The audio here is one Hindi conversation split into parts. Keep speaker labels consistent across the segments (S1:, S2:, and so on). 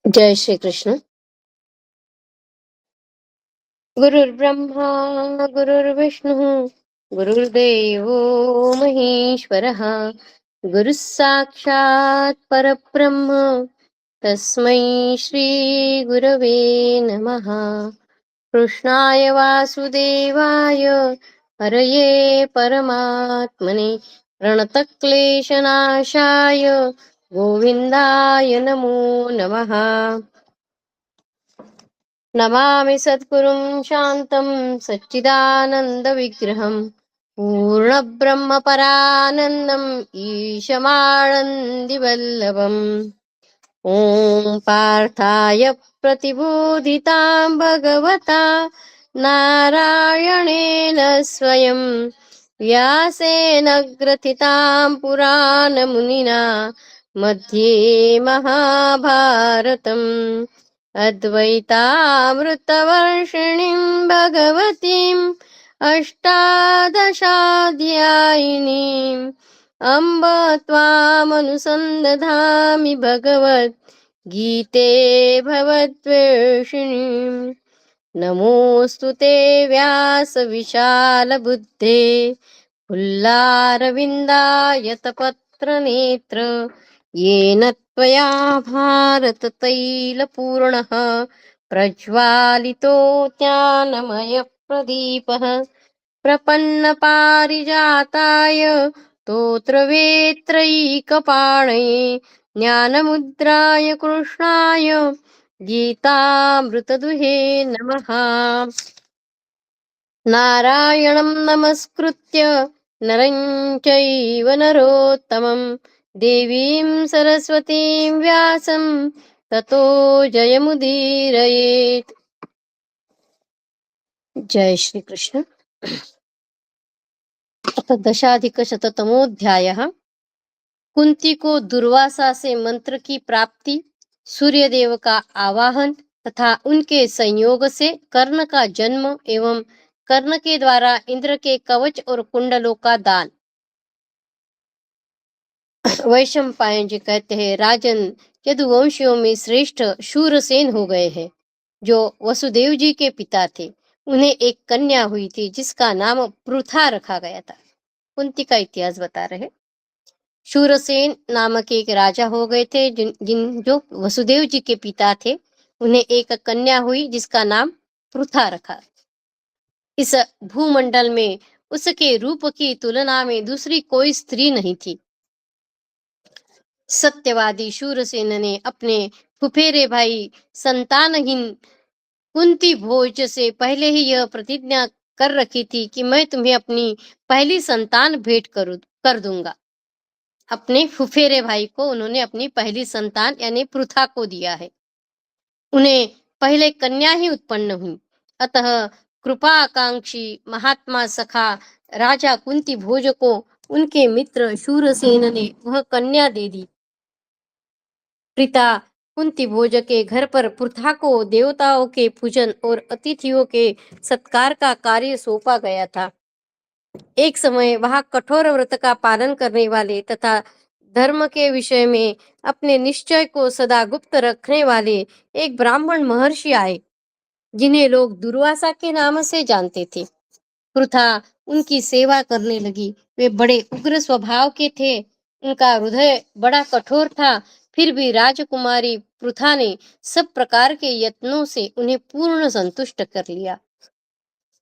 S1: जय श्री कृष्ण। गुरुर्ब्रह्मा गुरुर्विष्णु गुरुर्देवो महेश्वरः। गुरुः साक्षात् परब्रह्म तस्मै श्री गुरवे नमः। कृष्णाय वासुदेवाय हरये परमात्मने प्रणतक्लेशनाशाय गोविन्दाय नमो नमः। नमामि सद्गुरुं शान्तं सच्चिदानन्दविग्रहं पूर्णब्रह्मपरानन्दम् ईशमानन्दिवल्लभम्। ॐ पार्थाय प्रतिबोधितां भगवता नारायणेन स्वयं व्यासेन ग्रथितां पुराणमुनिना मध्ये महाभारतम् अद्वैतामृतवर्षिणीं भगवतीम् अष्टादशाध्यायिनीम् अम्ब त्वामनुसन्दधामि भगवत् गीते भवद्वेषिणीम्। नमोऽस्तु ते व्यासविशालबुद्धे फुल्लारविन्दायतपत्रनेत्र येन त्वया भारततैलपूर्णः प्रज्वालितो ज्ञानमयप्रदीपः प्रपन्नपारिजाताय स्तोत्रवेत्रैकपाणये ज्ञानमुद्राय कृष्णाय गीतामृतदुहे नमः। नारायणं नमस्कृत्य नरं चैव नरोत्तमं देवीं सरस्वतीं व्यासं ततो जयमुदीरयेत्। जय श्री कृष्ण। अथ दशाधिकशततमोऽध्यायः। कुंती को दुर्वासा से मंत्र की प्राप्ति, सूर्यदेव का आवाहन तथा उनके संयोग से कर्ण का जन्म एवं कर्ण के द्वारा इंद्र के कवच और कुंडलों का दान। वैशंपायन जी कहते हैं, राजन, यदुवंशियों में श्रेष्ठ शूरसेन हो गए हैं, जो वसुदेव जी के पिता थे। उन्हें एक कन्या हुई थी जिसका नाम पृथा रखा गया था। कुंती का इतिहास बता रहे। शूरसेन नामक एक राजा हो गए थे जिन जिन जो वसुदेव जी के पिता थे। उन्हें एक कन्या हुई जिसका नाम पृथा रखा। इस भूमंडल में उसके रूप की तुलना में दूसरी कोई स्त्री नहीं थी। सत्यवादी शूरसेन ने अपने फुफेरे भाई संतानहीन कुंती भोज से पहले ही यह प्रतिज्ञा कर रखी थी कि मैं तुम्हें अपनी पहली संतान भेंट कर दूंगा। अपने फुफेरे भाई को उन्होंने अपनी पहली संतान यानी पृथा को दिया है। उन्हें पहले कन्या ही उत्पन्न हुई। अतः कृपा आकांक्षी महात्मा सखा राजा कुंती भोज को उनके मित्र शूरसेन ने वह कन्या दे दी। पिता कुंती भोज के घर पर पृथा को देवताओं के पूजन और अतिथियों के सत्कार का कार्य सौंपा गया था। एक समय वहां कठोर व्रत का पालन करने वाले तथा धर्म के विषय में अपने निश्चय को सदा गुप्त रखने वाले एक ब्राह्मण महर्षि आए, जिन्हें लोग दुर्वासा के नाम से जानते थे। पृथा उनकी सेवा करने लगी। वे बड़े उग्र स्वभाव के थे। उनका हृदय बड़ा कठोर था। फिर भी राजकुमारी पृथा ने सब प्रकार के यत्नों से उन्हें पूर्ण संतुष्ट कर लिया।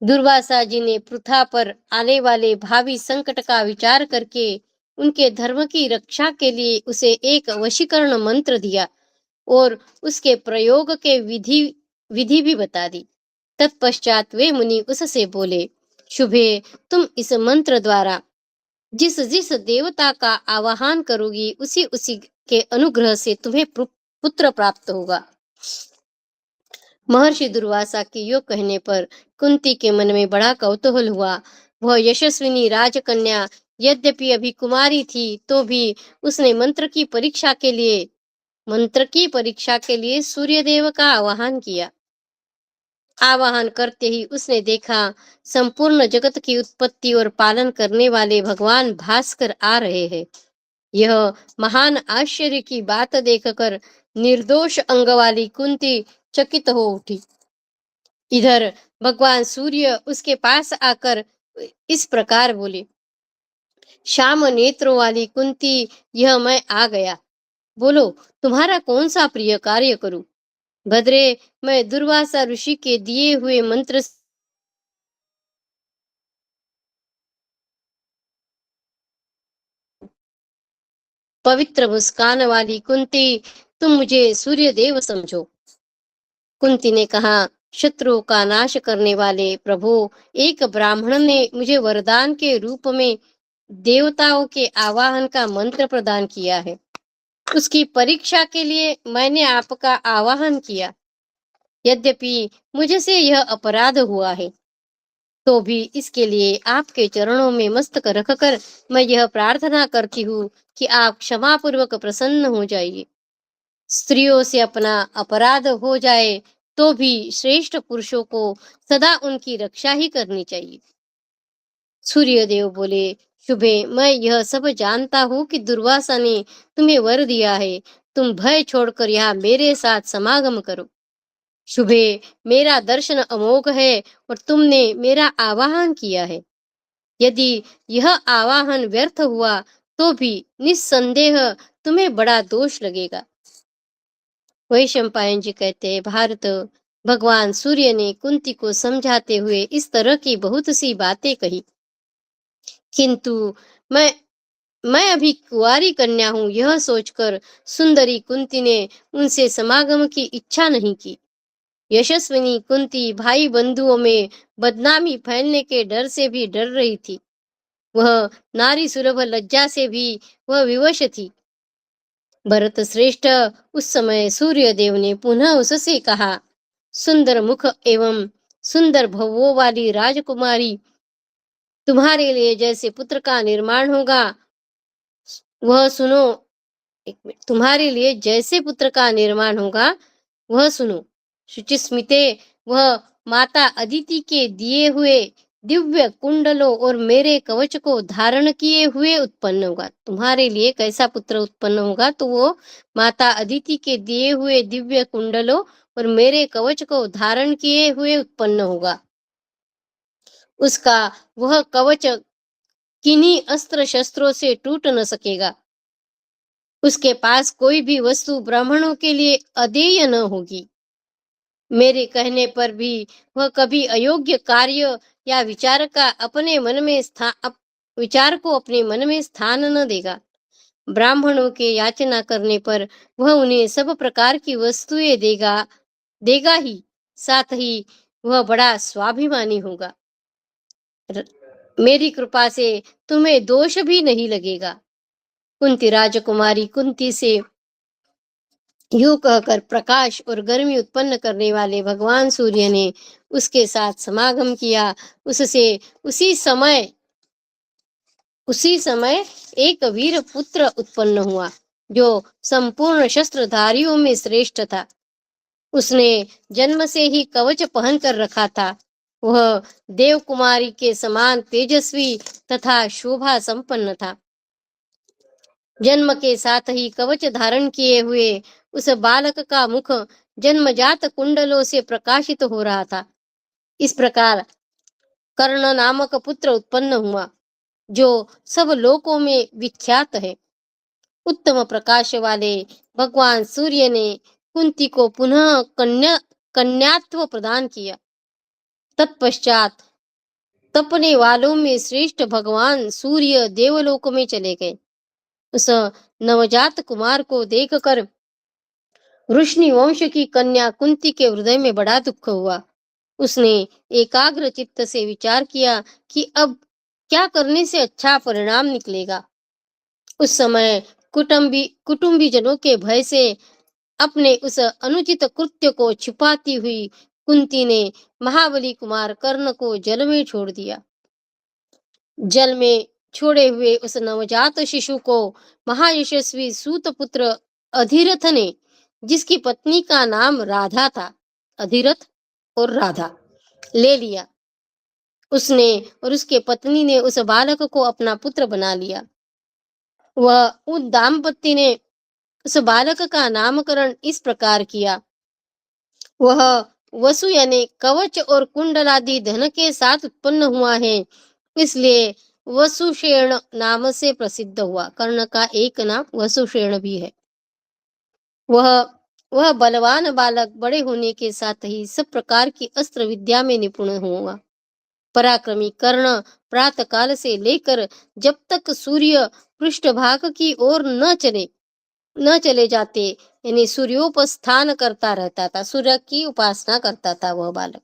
S1: दुर्वासा जी ने पृथा पर आने वाले भावी संकट का विचार करके उनके धर्म की रक्षा के लिए उसे एक वशीकरण मंत्र दिया और उसके प्रयोग के विधि विधि भी बता दी। तत्पश्चात वे मुनि उससे बोले, शुभे, तुम इस मंत्र द्वारा जिस जिस देवता का आवाहन करोगी उसी उसी के अनुग्रह से तुम्हें पुत्र प्राप्त होगा। महर्षि दुर्वासा के योग कहने पर कुंती के मन में बड़ा कौतूहल हुआ। वह यशस्विनी राजकन्या यद्यपि अभी कुमारी थी तो भी उसने मंत्र की परीक्षा के लिए सूर्यदेव का आवाहन किया। आवाहन करते ही उसने देखा संपूर्ण जगत की उत्पत्ति और पालन करने वाले भगवान भास्कर आ रहे हैं। यह महान आश्चर्य की बात देखकर निर्दोष अंग वाली कुंती चकित हो उठी। इधर भगवान सूर्य उसके पास आकर इस प्रकार बोले, श्याम नेत्रों वाली कुंती, यह मैं आ गया। बोलो, तुम्हारा कौन सा प्रिय कार्य करूं? भद्रे, मैं दुर्वासा ऋषि के दिए हुए मंत्र पवित्र मुस्कान वाली कुंती, तुम मुझे सूर्य देव समझो। कुंती ने कहा, शत्रुओं का नाश करने वाले प्रभु, एक ब्राह्मण ने मुझे वरदान के रूप में देवताओं के आवाहन का मंत्र प्रदान किया है। उसकी परीक्षा के लिए मैंने आपका आवाहन किया। यद्यपि मुझसे यह अपराध हुआ है, तो भी इसके लिए आपके चरणों में मस्तक रखकर मैं यह प्रार्थना करती हूँ कि आप क्षमा पूर्वक प्रसन्न हो जाइए। स्त्रियों से अपना अपराध हो जाए तो भी श्रेष्ठ पुरुषों को सदा उनकी रक्षा ही करनी चाहिए। सूर्यदेव बोले, शुभे, मैं यह सब जानता हूँ कि दुर्वासा ने तुम्हें वर दिया है। तुम भय छोड़कर यहाँ मेरे साथ समागम करो। शुभे, मेरा दर्शन अमोघ है और तुमने मेरा आवाहन किया है। यदि यह आवाहन व्यर्थ हुआ तो भी निस्संदेह तुम्हें बड़ा दोष लगेगा। वैशंपायन जी कहते हैं, भारत, भगवान सूर्य ने कुंती को समझाते हुए इस तरह की बहुत सी बातें कही, किंतु मैं अभी कुंवारी कन्या हूँ, यह सोचकर सुंदरी कुंती ने उनसे समागम की इच्छा नहीं की। यशस्विनी कुंती भाई बंधुओं में बदनामी फैलने के डर से भी डर रही थी। वह नारी सुलभ लज्जा से भी वह विवश थी। भरत श्रेष्ठ, उस समय सूर्य देव ने पुनः उससे कहा, सुंदर मुख एवं सुंदर भवों वाली राजकुमारी, तुम्हारे लिए जैसे पुत्र का निर्माण होगा वह सुनो। एक मिनट, तुम्हारे लिए जैसे पुत्र का निर्माण होगा वह सुनो। शुचिस्मिते, वह माता अदिति के दिए हुए दिव्य कुंडलों और मेरे कवच को धारण किए हुए उत्पन्न होगा। तुम्हारे लिए कैसा पुत्र उत्पन्न होगा? तो वो माता अदिति के दिए हुए दिव्य कुंडलों और मेरे कवच को धारण किए हुए उत्पन्न होगा। उसका वह कवच किन्हीं अस्त्र शस्त्रों से टूट न सकेगा। उसके पास कोई भी वस्तु ब्राह्मणों के लिए अदेय न होगी। मेरे कहने पर भी वह कभी अयोग्य कार्य या विचार को अपने मन में स्थान न देगा। ब्राह्मणों के याचना करने पर वह उन्हें सब प्रकार की वस्तुएं देगा ही, साथ ही वह बड़ा स्वाभिमानी होगा। मेरी कृपा से तुम्हें दोष भी नहीं लगेगा। कुंती राजकुमारी कुंती से यूं कहकर प्रकाश और गर्मी उत्पन्न करने वाले भगवान सूर्य ने उसके साथ समागम किया। उसी समय एक वीर पुत्र उत्पन्न हुआ जो संपूर्ण शस्त्रधारियों में श्रेष्ठ था। उसने जन्म से ही कवच पहन कर रखा था। वह देव कुमारी के समान तेजस्वी तथा शोभा संपन्न था। जन्म के साथ ही कवच धारण किए हुए उस बालक का मुख जन्मजात कुंडलों से प्रकाशित हो रहा था। इस प्रकार कर्ण नामक पुत्र उत्पन्न हुआ जो सब लोकों में विख्यात है। उत्तम प्रकाश वाले भगवान सूर्य ने कुंती को पुनः कन्यात्व प्रदान किया। तत्पश्चात तपने वालों में श्रेष्ठ भगवान सूर्य देवलोक में चले गए। उस नवजात कुमार को देखकर वृष्णि वंश की कन्या कुंती के हृदय में बड़ा दुख हुआ। उसने एकाग्र चित्त से विचार किया कि अब क्या करने से अच्छा परिणाम निकलेगा। उस समय कुटुंबी जनों के भय से अपने उस अनुचित कृत्य को छिपाती हुई कुंती ने महाबली कुमार कर्ण को जल में छोड़ दिया। जल में छोड़े हुए उस नवजात शिशु को महायशस्वी सूत पुत्र अधिरथ ने, जिसकी पत्नी का नाम राधा था, अधिरथ और राधा, ले लिया। उसने और उसके पत्नी ने उस बालक को अपना पुत्र बना लिया। वह उस दाम्पत्य ने उस बालक का नामकरण इस प्रकार किया। वह वसु यानी कवच और कुंडल आदि धन के साथ उत्पन्न हुआ है, इसलिए वसुषेण नाम से प्रसिद्ध हुआ। कर्ण का एक नाम वसुषेण भी है। वह वह बलवान बालक बड़े होने के साथ ही सब प्रकार की अस्त्र विद्या में निपुण हुआ। पराक्रमी कर्ण प्रातः काल से लेकर जब तक सूर्य पृष्ठभाग की ओर न चले जाते, यानी सूर्योपस्थान करता रहता था, सूर्य की उपासना करता था वह बालक।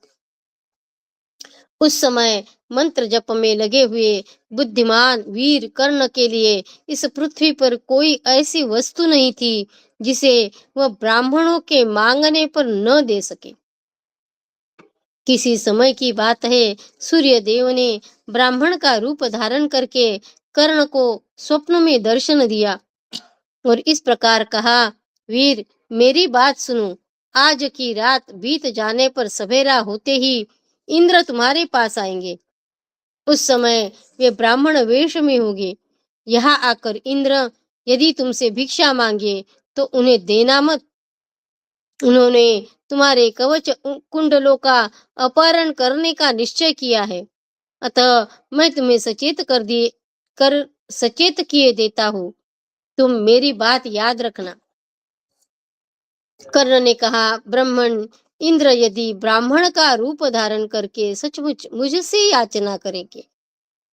S1: उस समय मंत्र जप में लगे हुए बुद्धिमान वीर कर्ण के लिए इस पृथ्वी पर कोई ऐसी वस्तु नहीं थी जिसे वह ब्राह्मणों के मांगने पर न दे सके। किसी समय की बात है, सूर्य देव ने ब्राह्मण का रूप धारण करके कर्ण को स्वप्न में दर्शन दिया और इस प्रकार कहा, वीर मेरी बात सुनो, आज की रात बीत जाने पर सवेरा होते ही इंद्र तुम्हारे पास आएंगे। उस समय वे ब्राह्मण वेश में होंगे। यहाँ आकर इंद्र यदि तुमसे भिक्षा मांगे तो उन्हें देना मत। उन्होंने तुम्हारे कवच कुंडलों का अपहरण करने का निश्चय किया है, अतः मैं तुम्हें सचेत किए देता हूँ। तुम मेरी बात याद रखना। कर्ण ने कहा, ब्राह्मण इंद्र यदि ब्राह्मण का रूप धारण करके सचमुच मुझसे याचना करेंगे,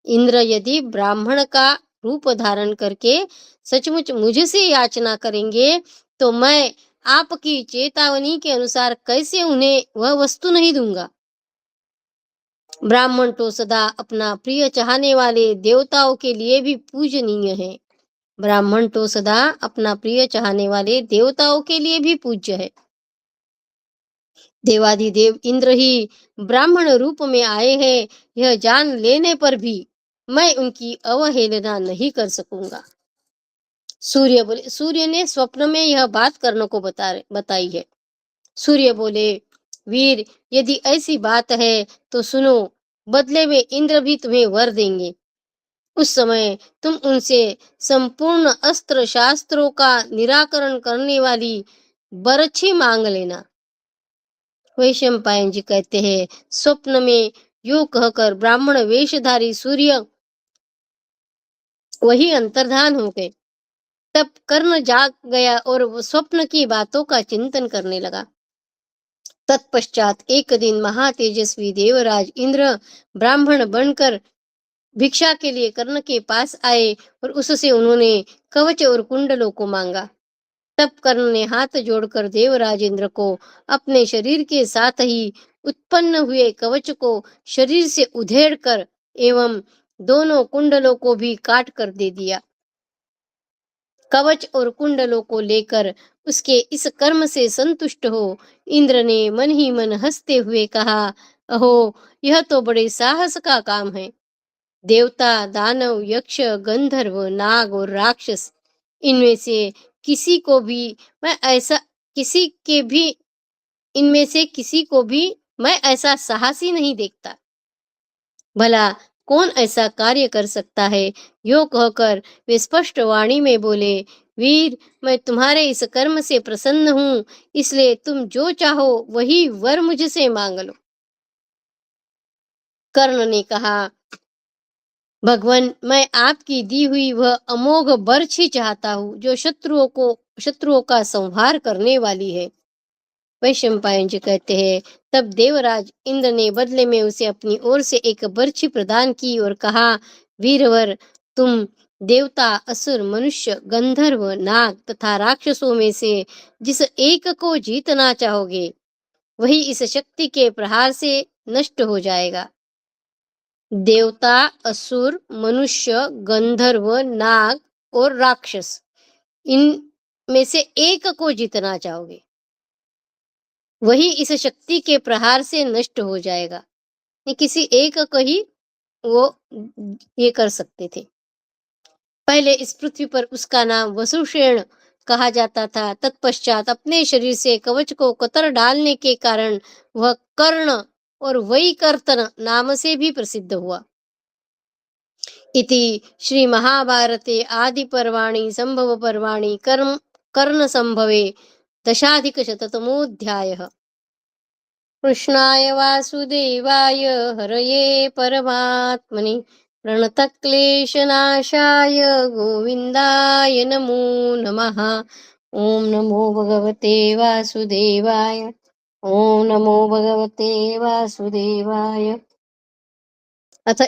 S1: इंद्र यदि ब्राह्मण का रूप धारण करके सचमुच मुझसे याचना करेंगे तो मैं आपकी चेतावनी के अनुसार कैसे उन्हें वह वस्तु नहीं दूंगा। ब्राह्मण तो सदा अपना प्रिय चाहने वाले देवताओं के लिए भी पूजनीय है। ब्राह्मण तो सदा अपना प्रिय चाहने वाले देवताओं के लिए भी पूज्य है। देवाधिदेव इंद्र ही ब्राह्मण रूप में आए हैं, यह जान लेने पर भी मैं उनकी अवहेलना नहीं कर सकूंगा। सूर्य ने स्वप्न में यह बात कर्ण को बताई है। सूर्य बोले, वीर यदि ऐसी बात है तो सुनो, बदले में इंद्र भी तुम्हें वर देंगे। उस समय तुम उनसे संपूर्ण अस्त्र शास्त्रों का निराकरण करने वाली बरछी मांग लेना। वैशंपायन जी कहते हैं, स्वप्न में यूं कहकर ब्राह्मण वेशधारी सूर्य वही अंतर्धान हो गए। तब कर्ण जाग गया और वो स्वप्न की बातों का चिंतन करने लगा। तत्पश्चात एक दिन महातेजस्वी देवराज इंद्र ब्राह्मण बनकर भिक्षा के लिए कर्ण के पास आए और उससे उन्होंने कवच और कुंडलों को मांगा। तब कर्ण ने हाथ जोड़कर देवराज इंद्र को अपने शरीर के साथ ही उत्पन्न हुए कवच को शरीर से उधेड़ कर एवं दोनों कुंडलों को भी काट कर दे दिया। कवच और कुंडलों को लेकर उसके इस कर्म से संतुष्ट हो इंद्र ने मन ही मन हंसते हुए कहा, अहो यह तो बड़े साहस का काम है। देवता दानव यक्ष गंधर्व नाग और राक्षस, इनमें से किसी को भी मैं ऐसा किसी के भी इनमें से किसी को भी मैं ऐसा साहसी नहीं देखता। भला कौन ऐसा कार्य कर सकता है। यो कहकर वे स्पष्ट वाणी में बोले, वीर मैं तुम्हारे इस कर्म से प्रसन्न हूँ, इसलिए तुम जो चाहो वही वर मुझसे मांग लो। कर्ण ने कहा, भगवान मैं आपकी दी हुई वह अमोघ बरछी चाहता हूँ जो शत्रुओं का संहार करने वाली है। वैशंपायन जी कहते हैं, तब देवराज इंद्र ने बदले में उसे अपनी ओर से एक बरछी प्रदान की और कहा, वीरवर तुम देवता असुर मनुष्य गंधर्व नाग तथा राक्षसों में से जिस एक को जीतना चाहोगे वही इस शक्ति के प्रहार से नष्ट हो जाएगा। देवता असुर मनुष्य गंधर्व नाग और राक्षस, इन में से एक को जीतना चाहोगे वही इस शक्ति के प्रहार से नष्ट हो जाएगा। किसी एक को ही वो ये कर सकते थे। पहले इस पृथ्वी पर उसका नाम वसुषेण कहा जाता था। तत्पश्चात अपने शरीर से कवच को कतर डालने के कारण वह कर्ण और वैकर्तन नाम से भी प्रसिद्ध हुआ। इति श्री महाभारते आदि पर्वाणि संभव पर्वाणि कर्ण संभवे दशाधिकशततमोऽध्यायः। कृष्णाय वासुदेवाय हरये परमात्मने प्रणतक्लेशनाशाय गोविन्दाय नमो नमः। ॐ नमो भगवते वासुदेवाय। ॐ नमो भगवते वासुदेवाय। अथ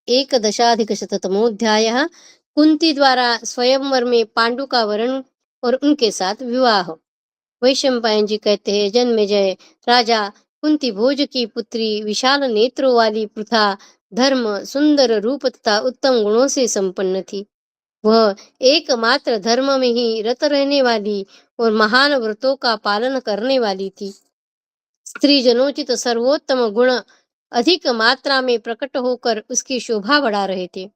S1: एकदशाधिकशततमोऽध्यायः। कुंती द्वारा स्वयंवर में पांडु का वरण और उनके साथ विवाह। वैशंपायन जी कहते हैं, जन्मेजय राजा कुंती भोज की पुत्री, विशाल नेत्रों वाली, पृथा, धर्म, सुंदर रूप तथा उत्तम गुणों से संपन्न थी। वह एकमात्र धर्म में ही रत रहने वाली और महान व्रतों का पालन करने वाली थी। स्त्री जनोचित सर्वोत्तम गुण अधिक मात्रा में प्रकट होकर उसकी शोभा बढ़ा रहे थे।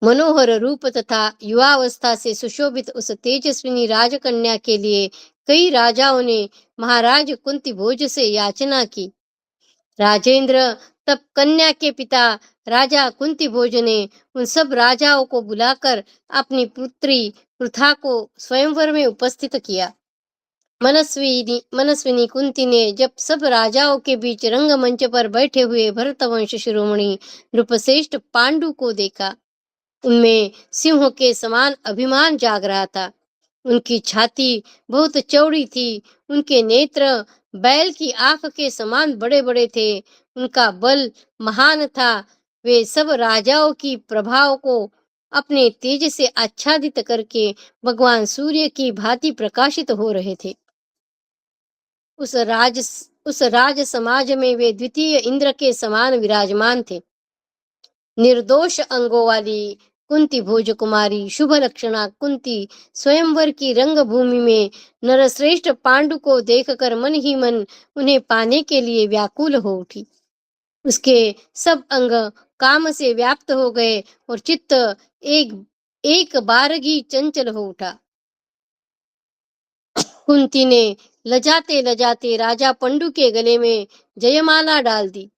S1: मनोहर रूप तथा युवावस्था से सुशोभित उस तेजस्विनी राजकन्या के लिए कई राजाओं ने महाराज कुंती भोज से याचना की। राजेंद्र, तब कन्या के पिता राजा कुंती भोज ने उन सब राजाओं को बुलाकर अपनी पुत्री पृथा को स्वयंवर में उपस्थित किया। मनस्विनी कुंती ने जब सब राजाओं के बीच रंगमंच पर बैठे हुए भरतवंश शिरोमणि नृपश्रेष्ठ पांडु को देखा, उनमें सिंह के समान अभिमान जाग रहा था। उनकी छाती बहुत चौड़ी थी, उनके नेत्र बैल की आंख के समान बड़े बड़े थे, उनका बल महान था। वे सब राजाओं की प्रभाव को अपने तेज से आच्छादित करके भगवान सूर्य की भांति प्रकाशित हो रहे थे। उस राज समाज में वे द्वितीय इंद्र के समान विराजमान थे। निर्दोष अंगों वाली कुंती भोज कुमारी, शुभ लक्षणा कुंती, स्वयंवर की रंगभूमि में नरश्रेष्ठ पांडु को देखकर मन ही मन उन्हें पाने के लिए व्याकुल हो उठी। उसके सब अंग काम से व्याप्त हो गए और चित्त एक एक बारगी चंचल हो उठा। कुंती ने लजाते लजाते राजा पंडु के गले में जयमाला डाल दी।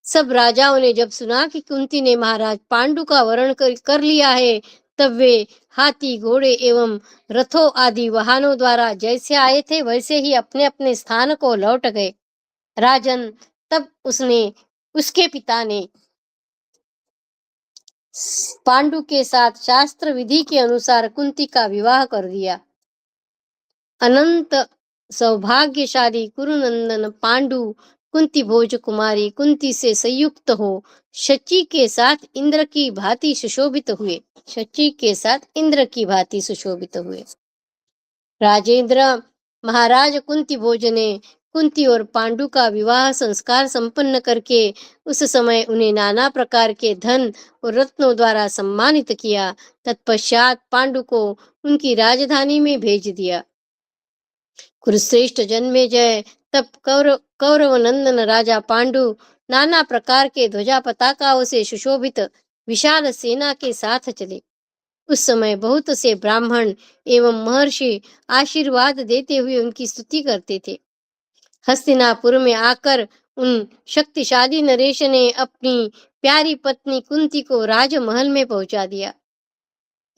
S1: सब राजाओं ने जब सुना कि कुंती ने महाराज पांडु का वरण कर लिया है, तब वे हाथी, घोड़े एवं रथों आदि वाहनों द्वारा जैसे आए थे वैसे ही अपने अपने स्थान को लौट गए। राजन, तब उसके पिता ने पांडु के साथ शास्त्र विधि के अनुसार कुंती का विवाह कर दिया। अनंत सौभाग्यशाली कुरुनंदन पांडु कुंती भोज कुमारी कुंती से संयुक्त हो शची के साथ इंद्र की भांति सुशोभित हुए। राजेंद्र, महाराज कुंती भोज ने कुंती और पांडु का विवाह संस्कार संपन्न करके उस समय उन्हें नाना प्रकार के धन और रत्नों द्वारा सम्मानित किया। तत्पश्चात पांडु को उनकी राजधानी में भेज दिया। कुरुश्रेष्ठ जन्मेजय, तब कौरव नंदन राजा पांडु नाना प्रकार के ध्वजा पताकाओं से सुशोभित विशाल सेना के साथ चले। उस समय बहुत से ब्राह्मण एवं महर्षि आशीर्वाद देते हुए उनकी स्तुति करते थे। हस्तिनापुर में आकर उन शक्तिशाली नरेश ने अपनी प्यारी पत्नी कुंती को राजमहल में पहुंचा दिया।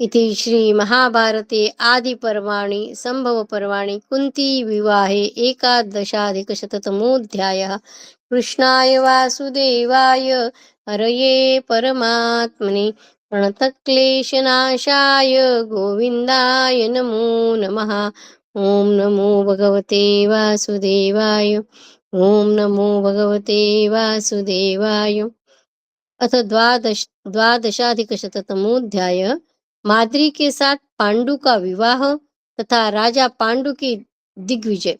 S1: इति श्री महाभारते आदि पर्वाणि संभव पर्वाणि कुंती विवाहे एकादशाधिकशततमोऽध्यायः। कृष्णाय वासुदेवाय हरये परमात्मने प्रणतक्लेशनाशाय गोविन्दाय नमो नमः। ॐ नमो भगवते वासुदेवाय। ॐ नमो भगवते वासुदेवाय। अथ द्वादशाधिकशततमोऽध्यायः। माद्री के साथ पांडु का विवाह तथा राजा पांडु की दिग्विजय।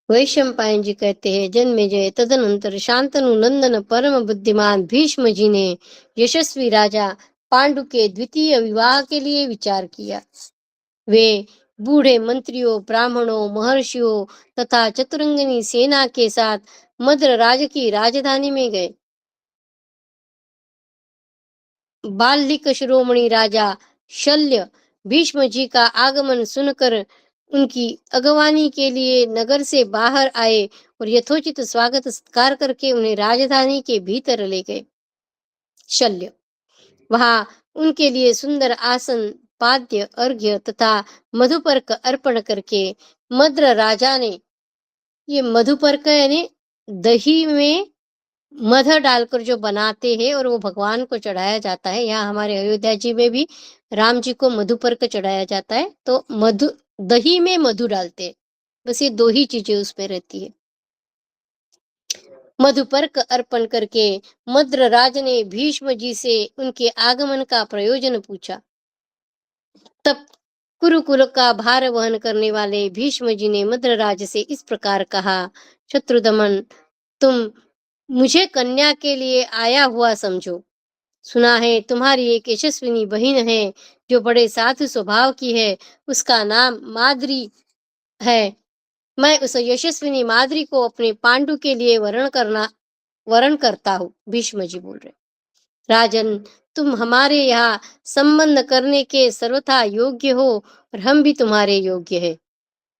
S1: वैशंपायन जी कहते हैं, जन्मेजय, तदनंतर शांतनु नंदन परम बुद्धिमान भीष्म जी ने यशस्वी राजा पांडु के द्वितीय विवाह के लिए विचार किया। वे बूढ़े मंत्रियों, ब्राह्मणों, महर्षियों तथा चतुरंगिनी सेना के साथ मद्र राज की राजधानी में गए। बाल्लिक शिरोमणि राजा शल्य भीष्म जी का आगमन सुनकर उनकी अगवानी के लिए नगर से बाहर आए और यथोचित स्वागत सत्कार करके उन्हें राजधानी के भीतर ले गए। शल्य, वहां उनके लिए सुंदर आसन पाद्य अर्घ्य तथा मधुपर्क अर्पण करके मद्र राजा ने, ये मधुपर्क यानी दही में मध डालकर जो बनाते हैं और वो भगवान को चढ़ाया जाता है। यहाँ हमारे अयोध्या जी में भी राम जी को मधुपर्क चढ़ाया जाता है, तो मधु, दही में मधु डालते हैं। बस ये दो ही चीजें उसमें रहती है। मधुपर्क अर्पण करके मद्र राज ने भीष्म जी से उनके आगमन का प्रयोजन पूछा। तब कुरुकुल का भार वहन करने वाले भीष्म जी ने मद्र राज से इस प्रकार कहा, शत्रुदमन, तुम मुझे कन्या के लिए आया हुआ समझो। सुना है तुम्हारी एक यशस्विनी बहन है जो बड़े साधु स्वभाव की है, उसका नाम माद्री है। मैं उस यशस्विनी माद्री को अपने पांडु के लिए वरण करता हूँ। भीष्म जी बोल रहे, राजन, तुम हमारे यहाँ संबंध करने के सर्वथा योग्य हो और हम भी तुम्हारे योग्य है।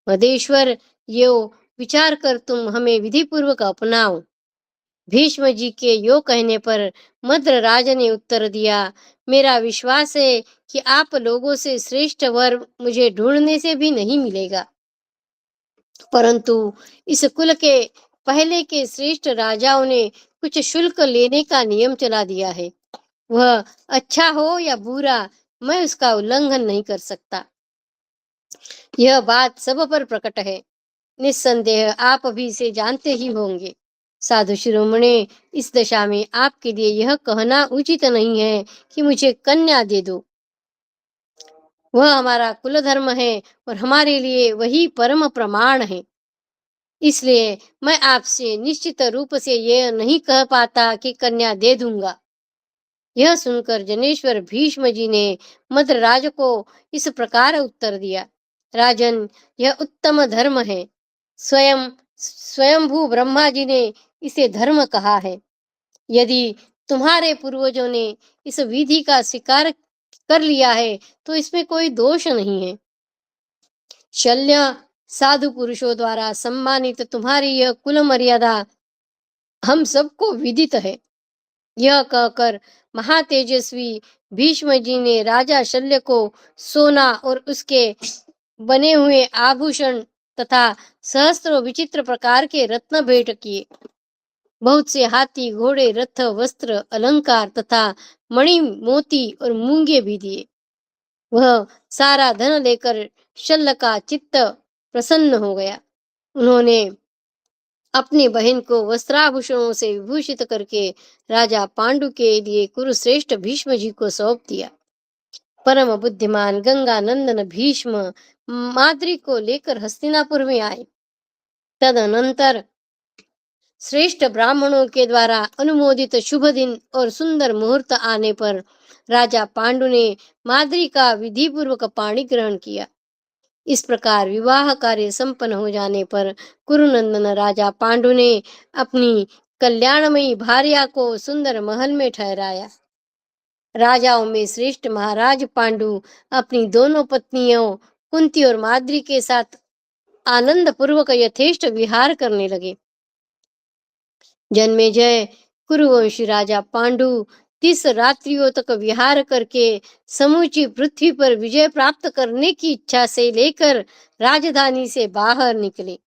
S1: मदेश्वर, यो विचार कर तुम हमें विधि पूर्वक अपनाओ। भीष्म जी के यो कहने पर मद्र राज ने उत्तर दिया, मेरा विश्वास है कि आप लोगों से श्रेष्ठ वर मुझे ढूंढने से भी नहीं मिलेगा, परंतु इस कुल के पहले के श्रेष्ठ राजाओं ने कुछ शुल्क लेने का नियम चला दिया है। वह अच्छा हो या बुरा, मैं उसका उल्लंघन नहीं कर सकता। यह बात सब पर प्रकट है। निस्संदेह आप भी इसे जानते ही होंगे। साधु शिरोमणि, इस दशा में आपके लिए यह कहना उचित नहीं है कि मुझे कन्या दे दो। वह हमारा कुल धर्म है और हमारे लिए वही परम प्रमाण है। इसलिए मैं आपसे निश्चित रूप से यह नहीं कह पाता कि कन्या दे दूंगा। यह सुनकर जनेश्वर भीष्म जी ने मद्रराज को इस प्रकार उत्तर दिया, राजन, यह उत्तम धर्म है। स्वयंभू ब्रह्मा जी ने इसे धर्म कहा है। यदि तुम्हारे पूर्वजों ने इस विधि का स्वीकार कर लिया है तो इसमें कोई दोष नहीं है। शल्य साधु पुरुषों द्वारा सम्मानित तुम्हारी यह कुल मर्यादा हम सबको विदित है। यह कहकर महातेजस्वी भीष्म जी ने राजा शल्य को सोना और उसके बने हुए आभूषण तथा सहस्त्रों विचित्र प्रकार के रत्न भेंट किए। बहुत से हाथी, घोड़े, रथ, वस्त्र, अलंकार तथा मणि, मोती और मूंगे भी दिए। वह सारा धन लेकर शल्य का चित्त प्रसन्न हो गया। उन्होंने अपनी बहन को वस्त्राभूषणों से विभूषित करके राजा पांडु के लिए कुरुश्रेष्ठ भीष्म जी को सौंप दिया। परम बुद्धिमान गंगा नंदन भीष्म माद्री को लेकर हस्तिनापुर में आए। तदनंतर श्रेष्ठ ब्राह्मणों के द्वारा अनुमोदित शुभ दिन और सुंदर मुहूर्त आने पर राजा पांडु ने माद्री का विधि पूर्वक पाणी ग्रहण किया। इस प्रकार विवाह कार्य संपन्न हो जाने पर कुरुनंदन राजा पांडु ने अपनी कल्याणमयी भार्या को सुंदर महल में ठहराया। राजाओं में श्रेष्ठ महाराज पांडु अपनी दोनों पत्नियों कुंती और माद्री के साथ आनंद पूर्वक यथेष्ट विहार करने लगे। जन्मेजय, कुरुवंशी राजा पांडु 30 रात्रियों तक विहार करके समूची पृथ्वी पर विजय प्राप्त करने की इच्छा से लेकर राजधानी से बाहर निकले।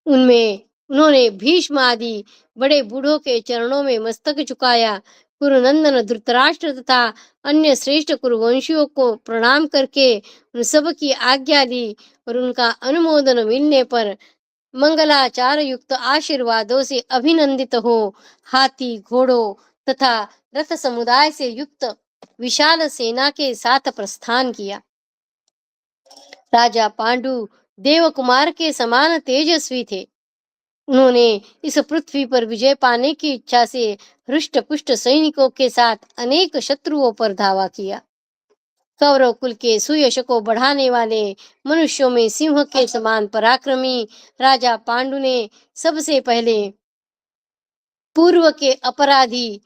S1: उन्होंने भीष्म आदि बड़े बूढ़ों के चरणों में मस्तक झुकाया। कुरुनंदन, धृतराष्ट्र तथा अन्य श्रेष्ठ कुरुवंशियों को प्रणाम करके उन सब की आज्ञा ली और उनका अनुमोदन मिलने पर मंगलाचार युक्त आशीर्वादों से अभिनंदित हो हाथी, घोड़ों तथा रथ समुदाय से युक्त विशाल सेना के साथ प्रस्थान किया। राजा पांडु देव कुमार के समान तेजस्वी थे। उन्होंने इस पृथ्वी पर विजय पाने की इच्छा से हृष्ट पुष्ट सैनिकों के साथ अनेक शत्रुओं पर धावा किया। कौरव कुल के सुयश को बढ़ाने वाले मनुष्यों में सिंह के समान पराक्रमी राजा पांडु ने सबसे पहले पूर्व के अपराधी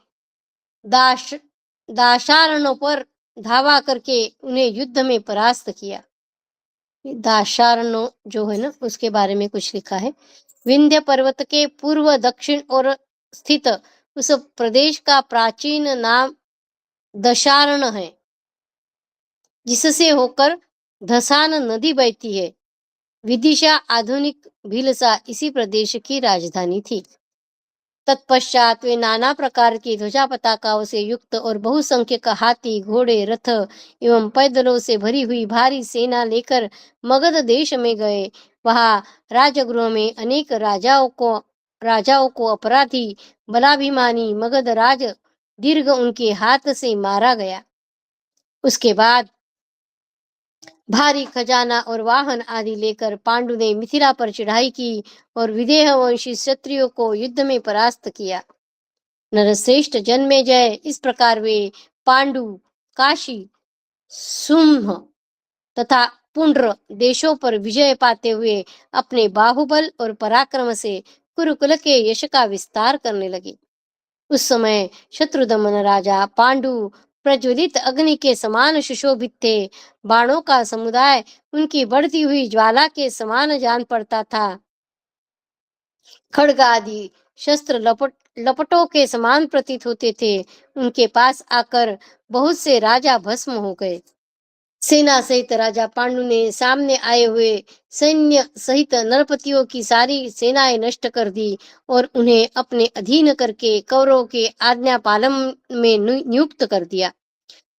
S1: दाशारणों पर धावा करके उन्हें युद्ध में परास्त किया। दाशारणों जो है ना, उसके बारे में कुछ लिखा है। विंध्य पर्वत के पूर्व दक्षिण और स्थित उस प्रदेश का प्राचीन नाम दशारण है। जिससे होकर धसान नदी बहती है। विदिशा आधुनिक भीलसा इसी प्रदेश की राजधानी थी। तत्पश्चात वे नाना प्रकार की ध्वजा पताकाओं से युक्त और बहुसंख्यक हाथी, घोड़े, रथ एवं पैदलों से भरी हुई भारी सेना लेकर मगध देश में गए। वहां राजगृह में अनेक राजाओं को अपराधी बलाभिमानी मगध राज दीर्घ उनके हाथ से मारा गया। उसके बाद भारी खजाना और वाहन आदि लेकर पांडु ने मिथिला पर चढ़ाई की और विदेह वंशी क्षत्रियों को युद्ध में परास्त किया। नरश्रेष्ठ जन्मेजय, इस प्रकार वे पांडु, काशी, सुम्ह तथा पुंड्र देशों पर विजय पाते हुए अपने बाहुबल और पराक्रम से कुरुकुल के यश का विस्तार करने लगे। उस समय शत्रुदमन राजा पांडु प्रज्वलित अग्नि के समान सुशोभित थे। बाणों का समुदाय उनकी बढ़ती हुई ज्वाला के समान जान पड़ता था। खड्ग आदि शस्त्र लपटों के समान प्रतीत होते थे। उनके पास आकर बहुत से राजा भस्म हो गए। सेना सहित राजा पांडु ने सामने आए हुए सैन्य सहित नरपतियों की सारी सेनाएं नष्ट कर दी और उन्हें अपने अधीन करके कौरवों के आज्ञा पालन में नियुक्त कर दिया।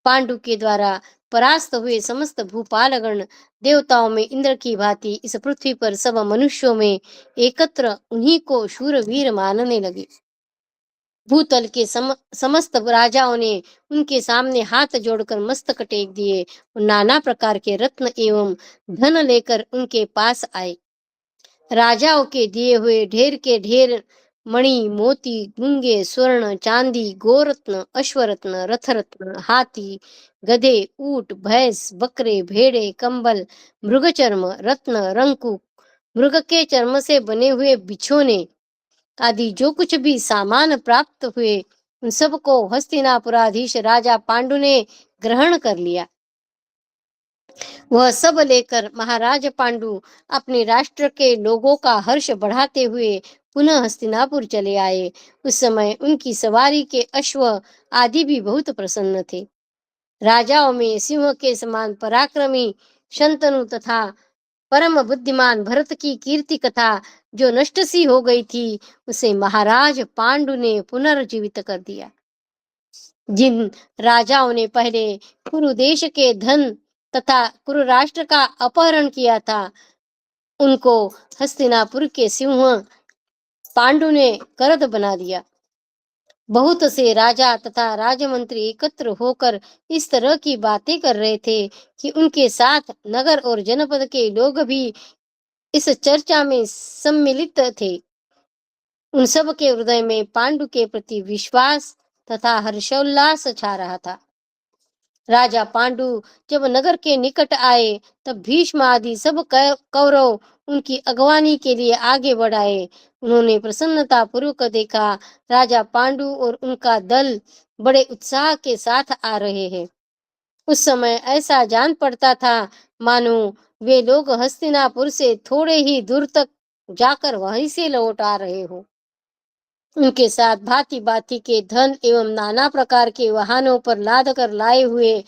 S1: पांडु के द्वारा परास्त हुए समस्त भूपालगण देवताओं में इंद्र की भांति इस पृथ्वी पर सब मनुष्यों में एकत्र उन्हीं को शूरवीर मानने लगे। भूतल के समस्त राजाओं ने उनके सामने हाथ जोड़कर मस्तक टेक दिए और नाना प्रकार के रत्न एवं धन लेकर उनके पास आए। राजाओं के दिए हुए ढेर के ढेर मणि, मोती, गुंगे, स्वर्ण, चांदी, गोरत्न, अश्वरत्न, रथरत्न, हाथी, गधे, ऊंट, भैंस, बकरे, भेड़े, कंबल, मृगचर्म, रत्न, रंकु, मृग के चर्म से बने हुए बिछोने आदि जो कुछ भी सामान प्राप्त हुए उन सबको हस्तिनापुराधीश राजा पांडु ने ग्रहण कर लिया। वह सब लेकर महाराज पांडु अपने राष्ट्र के लोगों का हर्ष बढ़ाते हुए पुनः हस्तिनापुर चले आए। उस समय उनकी सवारी के अश्व आदि भी बहुत प्रसन्न थे। राजाओं में सिंह के समान पराक्रमी शंतनु तथा परम बुद्धिमान भरत की कीर्ति कथा जो नष्ट सी हो गई थी, उसे महाराज पांडु ने पुनर्जीवित कर दिया। जिन राजाओं ने पहले कुरु देश के धन तथा कुरु राष्ट्र का अपहरण किया था, उनको हस्तिनापुर के सिंह पांडु ने करद बना दिया। बहुत से राजा तथा राजमंत्री एकत्र होकर इस तरह की बातें कर रहे थे कि उनके साथ नगर और जनपद के लोग भी इस चर्चा में सम्मिलित थे। उन सब के हृदय में पांडु के प्रति विश्वास तथा हर्षोल्लास छा रहा था। राजा पांडु जब नगर के निकट आए तब भीष्म आदि सब कौरव उनकी अगवानी के लिए आगे बढ़ आए। उन्होंने प्रसन्नता पूर्वक देखा राजा पांडु और उनका दल बड़े उत्साह के साथ आ रहे हैं। उस समय ऐसा जान पड़ता था मानो वे लोग हस्तिनापुर से थोड़े ही दूर तक जाकर वहीं से लौट आ रहे हो। उनके साथ भांति भांति के धन एवं नाना प्रकार के वाहनों पर लाद कर लाए हुए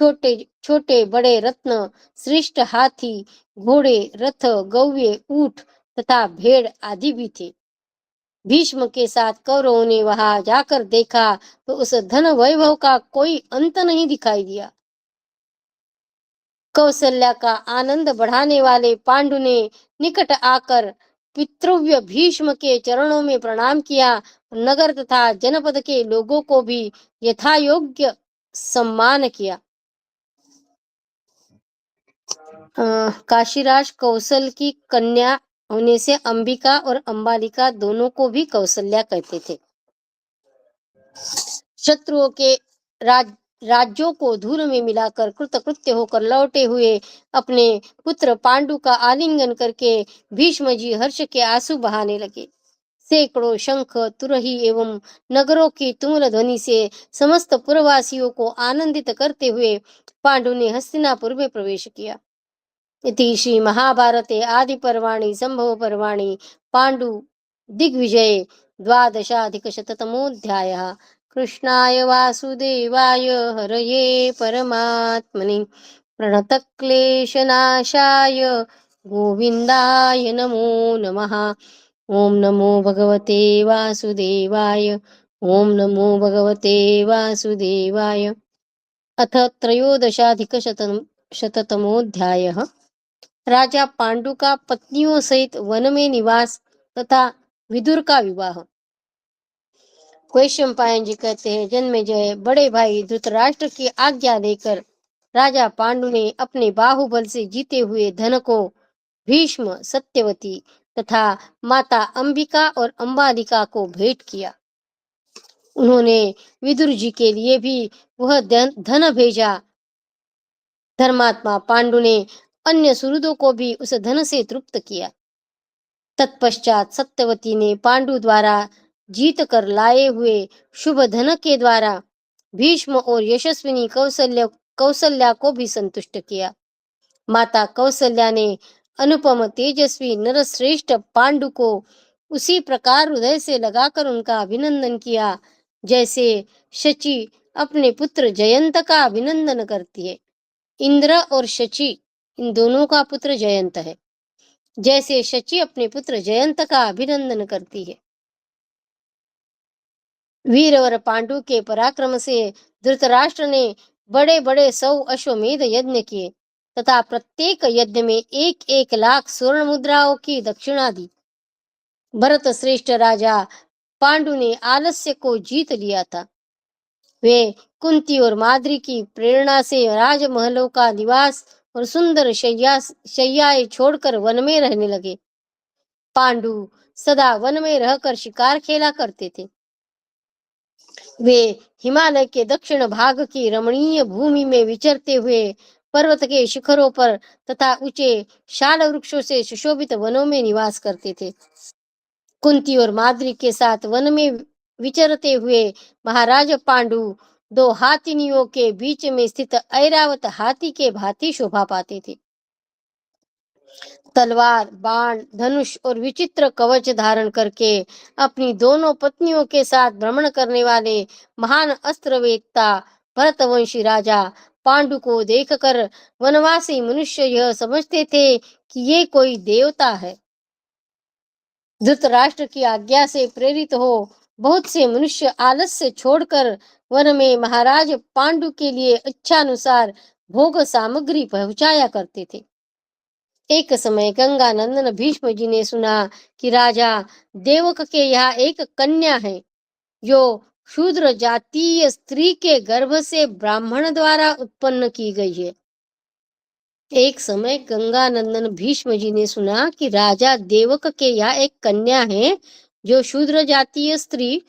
S1: छोटे छोटे बड़े रत्न, श्रेष्ठ हाथी, घोड़े, रथ, गौवे, ऊंट तथा भेड़ आदि भी थे। भीष्म के साथ कौरवों ने वहां जाकर देखा तो उस धन वैभव का कोई अंत नहीं दिखाई दिया। कौशल्या का आनंद बढ़ाने वाले पांडु ने निकट आकर पितृव्य भीष्म के चरणों में प्रणाम किया। नगर तथा जनपद के लोगों को भी यथायोग्य सम्मान किया। काशीराज कौशल की कन्या होने से अंबिका और अंबालिका दोनों को भी कौशल्या कहते थे। शत्रुओं के राज्यों को धूल में मिलाकर कृतकृत्य होकर लौटे हुए अपने पुत्र पांडु का आलिंगन करके भीष्म जी हर्ष के आंसू बहाने लगे। सैकड़ों शंख, तुरही एवं नगरों की तुमुल ध्वनि से समस्त पुरवासियों को आनंदित करते हुए पांडु ने हस्तिनापुर में प्रवेश किया। इति श्री महाभारते आदि पर्वाणि संभव पर्वाणि पांडु दिग्विजये द्वादशाधिकशततमोऽध्यायः। कृष्णाय वासुदेवाय हरये परमात्मने प्रणतक्लेशनाशाय गोविन्दाय नमो नमः। ॐ नमो भगवते वासुदेवाय। ॐ नमो भगवते वासुदेवाय। अथ त्रयोदशाधिकशततमोऽध्यायः। राजा पांडु का पत्नियों सहित वन में निवास तथा विदुर का विवाह। वैशंपायन जी कहते हैं, जन्मेजय बड़े भाई धृतराष्ट्र की आज्ञा लेकर राजा पांडु ने अपने बाहुबल से जीते हुए धन को भीष्म, सत्यवती तथा माता अंबिका और अंबालिका को भेंट किया। उन्होंने विदुर जी के लिए भी वह धन भेजा। धर्मात्मा पांडु ने अन्य सुहृदों को भी उस धन से तृप्त किया। तत्पश्चात सत्यवती ने पांडु द्वारा जीत कर लाए हुए शुभ धन के द्वारा भीष्म और यशस्विनी कौशल्या को भी संतुष्ट किया। माता कौशल्या ने अनुपम तेजस्वी नरश्रेष्ठ पांडु को उसी प्रकार हृदय से लगाकर उनका अभिनंदन किया जैसे शची अपने पुत्र जयंत का अभिनंदन करती है। इंद्र और शची, इन दोनों का पुत्र जयंत है। जैसे शची अपने पुत्र जयंत का अभिनंदन करती है। वीर और पांडु के पराक्रम से धृतराष्ट्र ने बड़े बड़े 100 अश्वमेध यज्ञ किए तथा प्रत्येक यज्ञ में 1-1 लाख स्वर्ण मुद्राओं की दक्षिणा दी। भरत श्रेष्ठ राजा पांडु ने आलस्य को जीत लिया था। वे कुंती और माद्री की प्रेरणा से राजमहलों का निवास और सुंदर शैयाएं छोड़कर वन में रहने लगे। पांडु सदा वन में रहकर शिकार खेला करते थे। वे हिमालय के दक्षिण भाग की रमणीय भूमि में विचरते हुए पर्वत के शिखरों पर तथा ऊंचे शाल वृक्षों से सुशोभित वनों में निवास करते थे। कुंती और माद्री के साथ वन में विचरते हुए महाराज पांडु 2 हाथिनियों के बीच में स्थित ऐरावत हाथी के भांति शोभा पाते थे। तलवार, बाण, धनुष और विचित्र कवच धारण करके अपनी दोनों पत्नियों के साथ भ्रमण करने वाले महान अस्त्रवेत्ता भरतवंशी राजा पांडु को देखकर वनवासी मनुष्य यह समझते थे कि ये कोई देवता है। धृतराष्ट्र की आज्ञा से प्रेरित हो बहुत से मनुष्य आलस्य छोड़कर वन में महाराज पांडु के लिए इच्छानुसार भोग सामग्री पहुंचाया करते थे। एक समय गंगा नंदन भीष्म जी ने सुना कि राजा देवक के यहाँ एक कन्या है जो शूद्र जातीय स्त्री के गर्भ से ब्राह्मण द्वारा उत्पन्न की गई है। एक समय गंगा नंदन भीष्म जी ने सुना कि राजा देवक के यहाँ एक कन्या है जो शूद्र जातीय स्त्री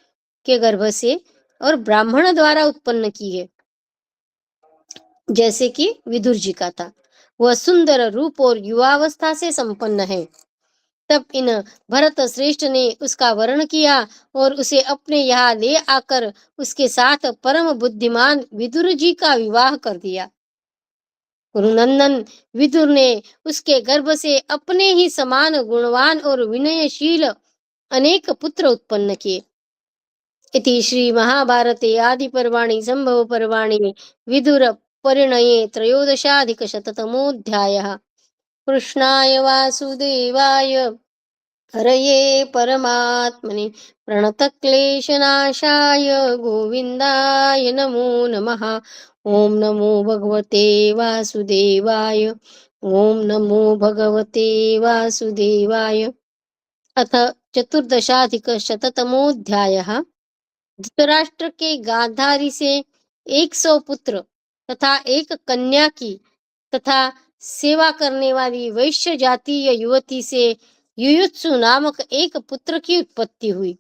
S1: के गर्भ से और ब्राह्मण द्वारा उत्पन्न की है, जैसे कि विदुर जी का था। वह सुंदर रूप और युवावस्था से संपन्न है। तब इन भरत श्रेष्ठ ने उसका वर्ण किया और उसे अपने यहाँ ले आकर उसके साथ परम बुद्धिमान विदुर जी का विवाह कर दिया। गुरुनंदन विदुर ने उसके गर्भ से अपने ही समान गुणवान और विनयशील अनेक पुत्र उत्पन्न किए। इति श्री महाभारते आदि पर्वाणि संभव पर्वाणि विदुर परिणये 13-शततमोऽध्यायः। कृष्णाय वासुदेवाय हरये परमात्मने प्रणतक्लेशनाशाय गोविन्दाय नमो नमः। ओम नमो भगवते वासुदेवाय। ओम नमो भगवते वासुदेवाय। अथ 14-शततमोऽध्यायः। धृतराष्ट्र के गांधारी से 100 पुत्र तथा एक कन्या की तथा सेवा करने वाली वैश्य जातीय युवती से युयुत्सु नामक एक पुत्र की उत्पत्ति हुई।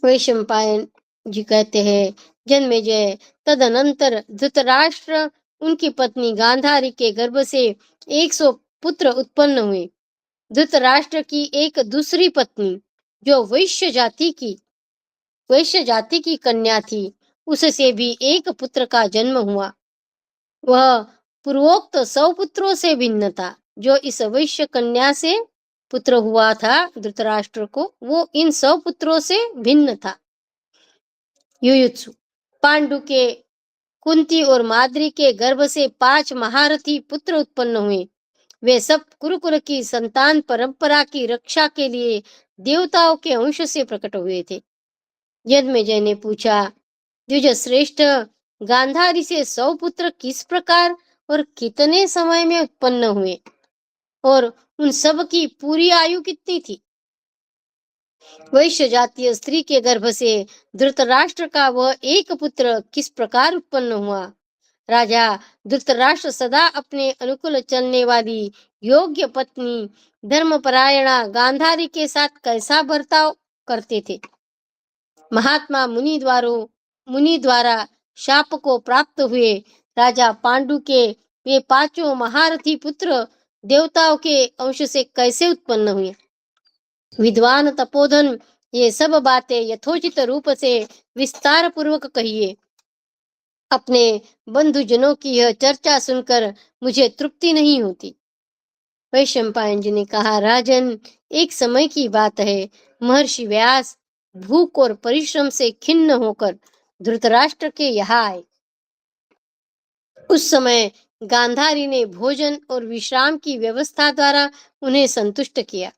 S1: वैशंपायन जी कहते हैं, जन्मेजय तदनंतर धृतराष्ट्र उनकी पत्नी गांधारी के गर्भ से 100 पुत्र उत्पन्न हुए। धृतराष्ट्र की एक दूसरी पत्नी जो वैश्य जाति की कन्या थी, उससे भी एक पुत्र का जन्म हुआ। वह पूर्वोक्त 100 पुत्रों से भिन्न था। जो इस वैश्य कन्या से पुत्र हुआ था धृतराष्ट्र को, वो इन 100 पुत्रों से भिन्न था। युयुत्सु पांडु के कुंती और माद्री के गर्भ से 5 महारथी पुत्र उत्पन्न हुए। वे सब कुरुकुल की संतान परंपरा की रक्षा के लिए देवताओं के अंश से प्रकट हुए थे। जन्मेजय ने पूछा, द्विज श्रेष्ठ, गांधारी से 100 पुत्र किस प्रकार और कितने समय में उत्पन्न हुए, और उन सब की पूरी आयु कितनी थी? वैश्य जातीय स्त्री के गर्भ से धृतराष्ट्र का वह एक पुत्र किस प्रकार उत्पन्न हुआ? राजा धृतराष्ट्र सदा अपने अनुकूल चलने वाली योग्य पत्नी धर्मपरायणा गांधारी के साथ कैसा बर्ताव करते थे? महात्मा मुनि द्वारा शाप को प्राप्त हुए राजा पांडु के वे 5 महारथी पुत्र देवताओं के अंश से कैसे उत्पन्न हुए? विद्वान तपोधन, ये सब बातें यथोचित रूप से विस्तार पूर्वक कहिए। अपने बंधुजनों की यह चर्चा सुनकर मुझे तृप्ति नहीं होती। वैशंपायन जी ने कहा, राजन, एक समय की बात है, महर्षि व्यास भूख और परिश्रम से खिन्न होकर धृतराष्ट्र के यहाँ आए। उस समय गांधारी ने भोजन और विश्राम की व्यवस्था द्वारा उन्हें संतुष्ट किया।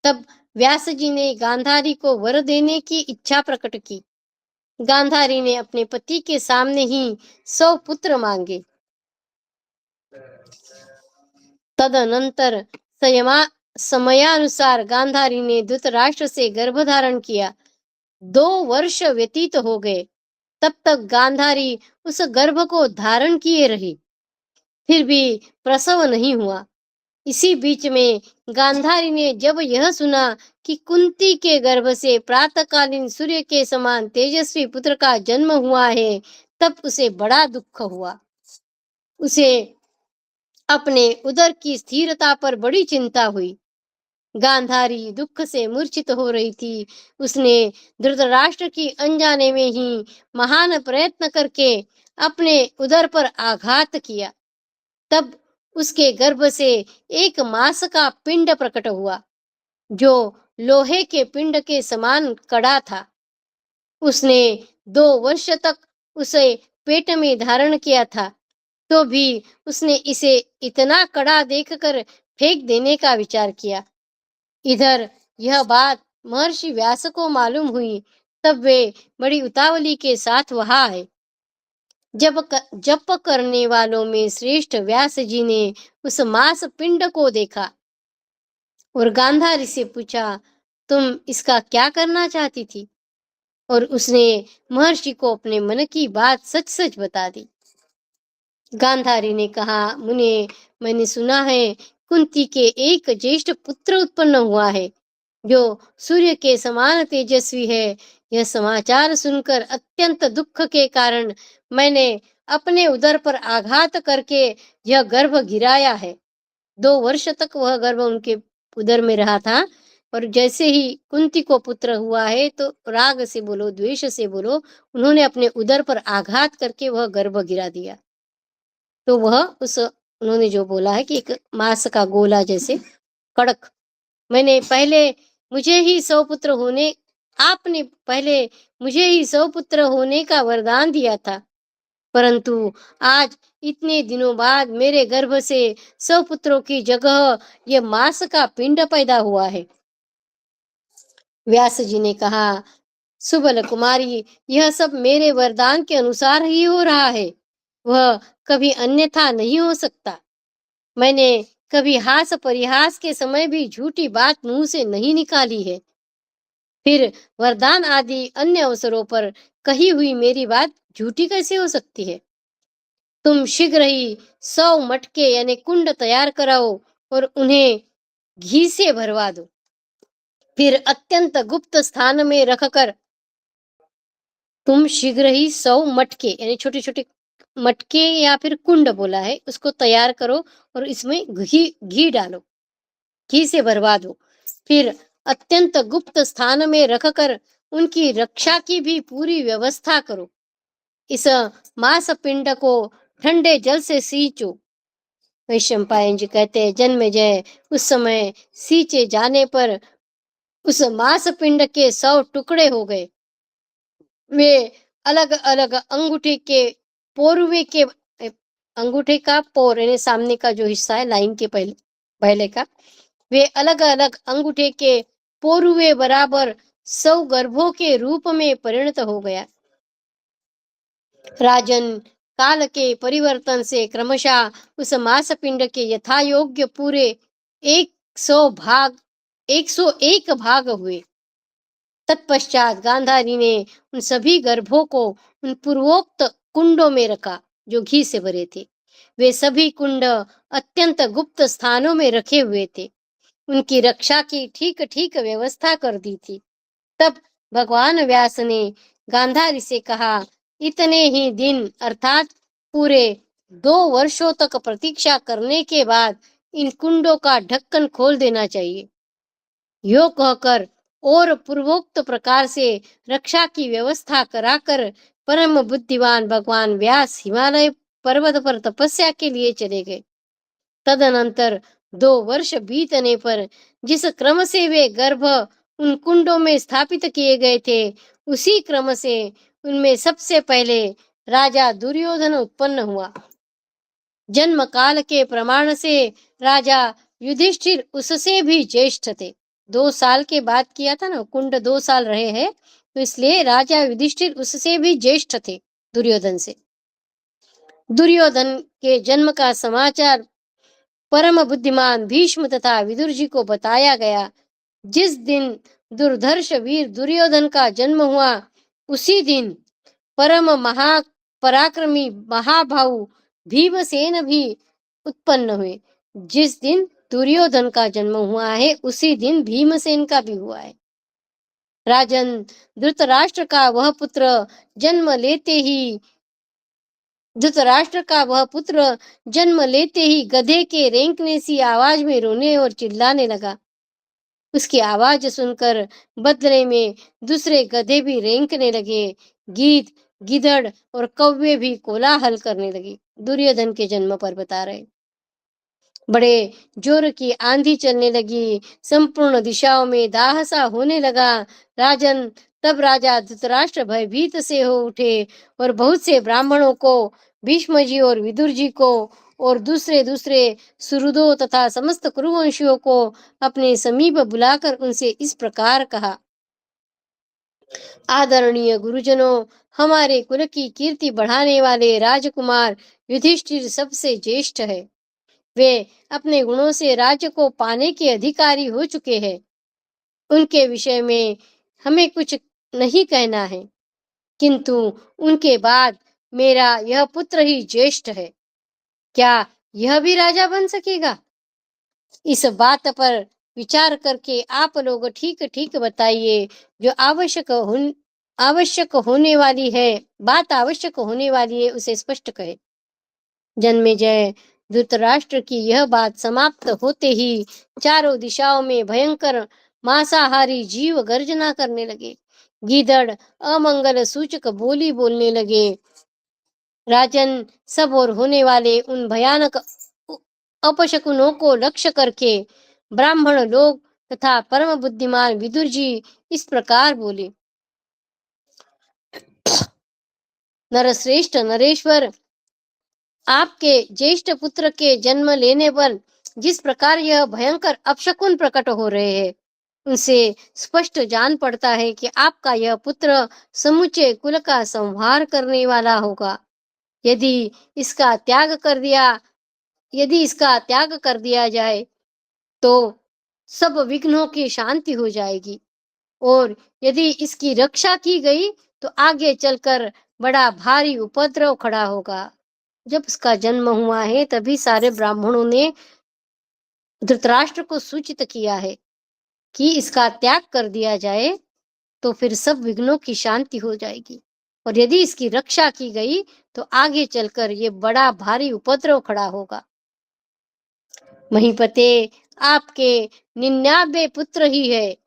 S1: तब व्यास जी ने गांधारी को वर देने की इच्छा प्रकट की। गांधारी ने अपने पति के सामने ही 100 पुत्र मांगे। तदनंतर समयानुसार गांधारी ने धृतराष्ट्र से गर्भधारण किया। 2 वर्ष व्यतीत हो गए। तब तक गांधारी उस गर्भ को धारण किए रही, फिर भी प्रसव नहीं हुआ। इसी बीच में गांधारी ने जब यह सुना कि कुंती के गर्भ से प्रातःकालीन सूर्य के समान तेजस्वी पुत्र का जन्म हुआ है, तब उसे बड़ा दुख हुआ। उसे अपने उदर की स्थिरता पर बड़ी चिंता हुई। गांधारी दुख से मूर्छित हो रही थी। उसने धृतराष्ट्र की अनजाने में ही महान प्रयत्न करके अपने उदर पर आघात किया। तब उसके गर्भ से एक मांस का पिंड प्रकट हुआ, जो लोहे के पिंड के समान कड़ा था। उसने 2 वर्ष तक उसे पेट में धारण किया था, तो भी उसने इसे इतना कड़ा देखकर फेंक देने का विचार किया। इधर यह बात महर्षि व्यास को मालूम हुई। तब वे बड़ी उतावली के साथ वहां आए। जप करने वालों में श्रेष्ठ व्यास जी ने उस मांस पिंड को देखा और गांधारी से पूछा, तुम इसका क्या करना चाहती थी? और उसने महर्षि को अपने मन की बात सच सच बता दी। गांधारी ने कहा, मुने, मैंने सुना है कुंती के एक ज्येष्ठ पुत्र उत्पन्न हुआ है, जो सूर्य के समान तेजस्वी है। यह समाचार सुनकर अत्यंत दुख के कारण मैंने अपने उदर पर आघात करके यह गर्भ गिराया है। 2 वर्ष तक वह गर्भ उनके उदर में रहा था, और जैसे ही कुंती को पुत्र हुआ है तो राग से बोलो, द्वेष से बोलो, उन्होंने अपने उदर पर आघात करके वह गर्भ गिरा दिया। तो उन्होंने जो बोला है कि एक मांस का गोला जैसे कड़क, आपने पहले मुझे ही 100 पुत्र होने का वरदान दिया था, परंतु आज इतने दिनों बाद मेरे गर्भ से 100 पुत्रों की जगह यह मांस का पिंड पैदा हुआ है। व्यास जी ने कहा, सुबल कुमारी, यह सब मेरे वरदान के अनुसार ही हो रहा है, वह कभी अन्यथा नहीं हो सकता। मैंने कभी हास परिहास के समय भी झूठी बात मुंह से नहीं निकाली है। फिर वरदान आदि अन्य अवसरों पर कही हुई मेरी बात झूठी कैसे हो सकती है? तुम शीघ्र ही 100 मटके यानी कुंड तैयार कराओ और उन्हें घी से भरवा दो। फिर अत्यंत गुप्त स्थान में रखकर तुम शीघ्र ही 100 मटके यानी छोटे छोटे मटके या फिर कुंड बोला है, उसको तैयार करो और इसमें घी डालो, घी से भरवा दो। फिर अत्यंत गुप्त स्थान में रखकर उनकी रक्षा की भी पूरी व्यवस्था करो। इस मांस पिंड को ठंडे जल से सींचो। वैशंपायन जी कहते हैं, जन्मेजय उस समय सींचे जाने पर उस मांस पिंड के 100 टुकड़े हो गए। वे अलग अलग अंगूठे के पोरुवे के अंगूठे का पोर यानी सामने का जो हिस्सा है लाइन के पहले पहले का, वे अलग अलग अंगूठे के पोरुवे बराबर 100 गर्भों के रूप में परिणत हो गया। राजन, काल के परिवर्तन से क्रमशः उस मांसपिंड के यथा योग्य पूरे 101 भाग हुए। तत्पश्चात गांधारी ने उन सभी गर्भों को उन पूर्वोक्त कुंडों में रखा जो घी से भरे थे। वे सभी कुंड अत्यंत गुप्त स्थानों में रखे हुए थे। उनकी रक्षा की ठीक ठीक व्यवस्था कर दी थी। तब भगवान व्यास ने गांधारी से कहा, इतने ही दिन अर्थात पूरे 2 वर्षों तक प्रतीक्षा करने के बाद इन कुंडों का ढक्कन खोल देना चाहिए। यो कहकर और पूर्वोक्त प्रकार से रक्षा की व्यवस्था कराकर परम बुद्धिमान भगवान व्यास हिमालय पर्वत पर तपस्या के लिए चले गए। तदनंतर 2 वर्ष बीतने पर जिस क्रम से वे गर्भ उन कुंडों में स्थापित किए गए थे, उसी क्रम से उनमें सबसे पहले राजा दुर्योधन उत्पन्न हुआ। जन्म काल के प्रमाण से राजा युधिष्ठिर उससे भी ज्येष्ठ थे। 2 साल के बाद किया था ना, कुंड 2 साल रहे हैं, तो इसलिए राजा युधिष्ठिर उससे भी ज्येष्ठ थे दुर्योधन से। दुर्योधन के जन्म का समाचार परम बुद्धिमान भीष्म तथा विदुर जी को बताया गया। जिस दिन दुर्धर्ष वीर दुर्योधन का जन्म हुआ, उसी दिन परम महापराक्रमी महाभाऊ भीमसेन भी उत्पन्न हुए। जिस दिन दुर्योधन का जन्म हुआ है, उसी दिन भीमसेन का भी हुआ है। राजन, धृतराष्ट्र का वह पुत्र जन्म लेते ही गधे के रेंकने सी आवाज में रोने और चिल्लाने लगा। उसकी आवाज सुनकर बदले में दूसरे गधे भी रेंकने लगे। गीद, गिदड़ और कौवे भी कोलाहल करने लगे। दुर्योधन के जन्म पर बता रहे। बड़े जोर की आंधी चलने लगी, संपूर्ण दिशाओं में दाहसा होने लगा। राजन, तब राजा धृतराष्ट्र भयभीत से हो उठे और बहुत से ब्राह्मणों को, भीष्म जी और विदुर जी को और दूसरे दूसरे सुहृदों तथा समस्त कुरुवंशियों को अपने समीप बुलाकर उनसे इस प्रकार कहा, आदरणीय गुरुजनों, हमारे कुल की कीर्ति बढ़ाने वाले राजकुमार युधिष्ठिर सबसे ज्येष्ठ है। वे अपने गुणों से राज्य को पाने के अधिकारी हो चुके हैं। उनके विषय में हमें कुछ नहीं कहना है, किंतु उनके बाद मेरा यह पुत्र ही ज्येष्ठ है। क्या यह भी राजा बन सकेगा? इस बात पर विचार करके आप लोग ठीक ठीक बताइए। जो आवश्यक होने वाली है उसे स्पष्ट कहे। जन्मेजय, धृतराष्ट्र की यह बात समाप्त होते ही चारों दिशाओं में भयंकर मांसाहारी जीव गर्जना करने लगे। गीदड़ अमंगल सूचक बोली बोलने लगे। राजन, सब और होने वाले उन भयानक अपशकुनों को लक्ष्य करके ब्राह्मण लोग तथा परम बुद्धिमान विदुर जी इस प्रकार बोले, नरश्रेष्ठ नरेश्वर, आपके ज्येष्ठ पुत्र के जन्म लेने पर जिस प्रकार यह भयंकर अपशकुन प्रकट हो रहे हैं, उनसे स्पष्ट जान पड़ता है कि आपका यह पुत्र समुचे कुल का संहार करने वाला होगा। यदि इसका त्याग कर दिया जाए तो सब विघ्नों की शांति हो जाएगी, और यदि इसकी रक्षा की गई तो आगे चलकर बड़ा भारी उपद्रव खड़ा होगा। जब इसका जन्म हुआ है तभी सारे ब्राह्मणों ने धृतराष्ट्र को सूचित किया है कि इसका त्याग कर दिया जाए तो फिर सब विघ्नों की शांति हो जाएगी, और यदि इसकी रक्षा की गई तो आगे चलकर ये बड़ा भारी उपद्रव खड़ा होगा। महीपते, आपके 99 पुत्र ही है।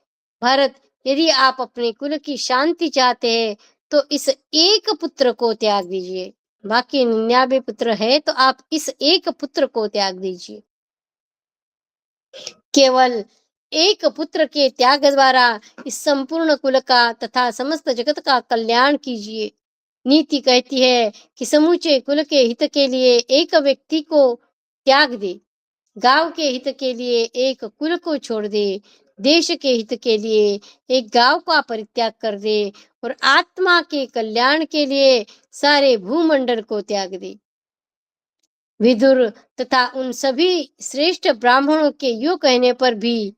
S1: भरत, यदि आप अपने कुल की शांति चाहते हैं तो इस एक पुत्र को त्याग दीजिए। बाकी 99 पुत्र है तो आप इस एक पुत्र को त्याग दीजिए। केवल एक पुत्र के त्याग द्वारा इस संपूर्ण कुल का तथा समस्त जगत का कल्याण कीजिए। नीति कहती है कि समूचे कुल के हित के लिए एक व्यक्ति को त्याग दे, गांव के हित के लिए एक कुल को छोड़ दे, देश के हित के लिए एक गांव का परित्याग कर दे और आत्मा के कल्याण के लिए सारे भूमंडल को त्याग दे। विदुर तथा उन सभी श्रेष्ठ ब्राह्मणों के यूं कहने पर भी